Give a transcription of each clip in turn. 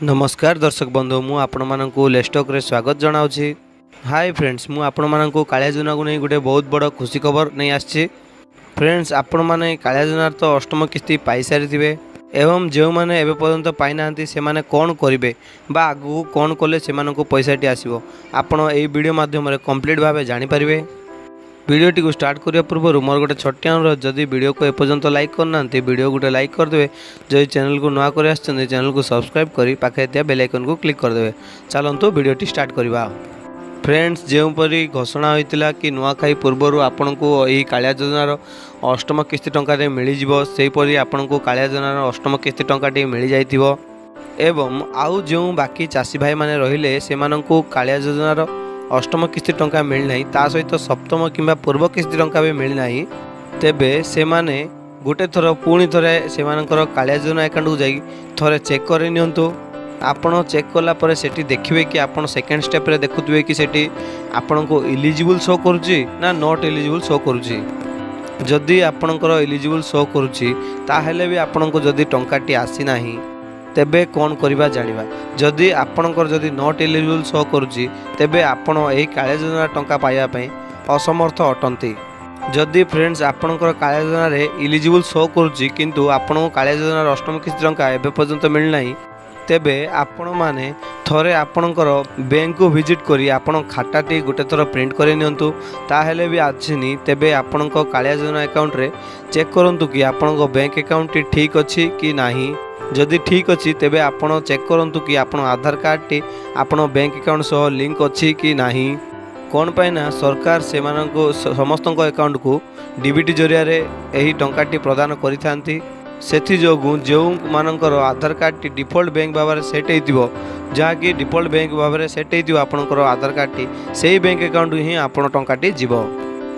नमस्कार दर्शक बंधु मु आपण मानकु लेस्टॉक रे स्वागत जनाउछि। हाय फ्रेंड्स मु आपण मानकु कालिया योजना को नहीं गोटे बहुत बड़ खुशी खबर नहीं आछि। फ्रेंड्स आपण माने कालिया योजना तो अष्टम किस्ती पाई सारी थिबे एवं जो माने एबे पर्यंत पाई नांती से माने कोन करिवे बा आगु कोन कले से मानकु पैसाटी आसीबो आपण एई वीडियो माध्यम रे कंप्लीट भाबे जानि परिबे। वीडियोटी को स्टार्ट करिया पूर्व मोर गोटे छोटिया अनुरोध, जदि वीडियो को एपर्यंत लाइक करना वीडियो गोटे लाइक करदे, जो चैनल को नुआ कर चैनल को सब्सक्राइब करी पाखे दिया बेल आइकन को क्लिक करदे। चलतु वीडियोटी स्टार्ट करवा। फ्रेंड्स जोपरी घोषणा होता कि नुआखाई पूर्वर आपन को यही कालिया योजनार अष्टम किस्ती टंकार मिल जापरी आपन को कालिया योजनार अष्टम किस्ती टंकाटी मिल जाइथिबो एवं आउ जो बाकी चाषी भाई माने रहिले से माननकु कालिया योजनार अष्टम किस्ती टंका मिलना ता सहित सप्तम किंबा पूर्व किस्ती टंका भी मिलना तेबे से माने गोटे थर पुणी थे से कालिया योजना अकाउंट को जाई थरे चेक कर नियंतु। आपण चेक कला परे सेठी देखिबे कि आपण सेकंड स्टेप रे देखुतबे कि सेठी आपण को एलिजिबल शो करूची ना नॉट एलिजिबल शो करूची। जदि आपणकर एलिजिबल शो करूची ताहेले भी आपण को जदि टंकाटी आसी नाही तेबे कौन करवा जानिबा। जदि आपणकर जदि नॉट एलिजिबल शो करूची तेबे आपण एही कालिया योजना टंका पाइबा पई असमर्थ अटंती। जदि फ्रेंड्स आपणकर कालिया योजना रे एलिजिबल शो करूची किंतु आपण कालिया योजना अष्टम किस्ती टंका एबे पर्यंत मिलना तेबे आपण माने थरे आपणकर बैंक को विजिट करी आपण खाताटी गोटे थर प्रिंट कर नियंतु। ताहेले भी आछिनी तेबे आपणक कालिया योजना अकाउंट रे चेक करंतु कि आपणक बैंक अकाउंट ठीक अछि कि नाही। जदि ठीक अच्छी तेबे आपण चेक करंतु कि आपण आधार कार्ड टी आपण बैंक अकाउंट सह लिंक अच्छी कि नाही। कौन पाई ना सरकार से समस्त अकाउंट को डीबीटी जरिया रे एही टंकाटी प्रदान करिथांती। सेथि जोगु जो मानकर आधार कार्ड टी डिफॉल्ट बैंक भाव में सेट होइतिबो जहाँकि डिफॉल्ट बैंक भाव में सेट होइतिबो आपणकर आधार कार्ड टी सेही बैंक अकाउंट ही आपण टंकाटी जीवो।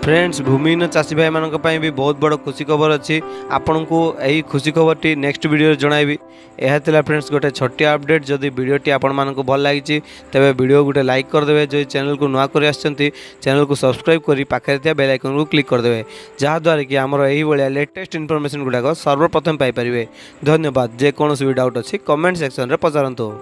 फ्रेंड्स भूमिहीन चाषी भाई मानक पई भी बहुत बड़ खुशी खबर अच्छी। आपण को यही खुशी खबर टी नेक्स्ट वीडियो जणाइबी। यह थिला फ्रेंड्स गोटे छोटिया अपडेट। जदि वीडियोटी आपण मानक भल लागी तेबे वीडियो गोटे लाइक करदेवे, जो चैनल को नुआ कर चैनल को सब्सक्राइब करी पाखे थिया बेल आइकन को क्लिक करदेवे, जहाँद्वारा कि आमर यही भाया लेटेस्ट इनफॉरमेशन गुड़ाक सर्वप्रथम पाइपर। धन्यवाद। जेकोसी भी डाउट अच्छी कमेंट सेक्शन रे पचारंतु।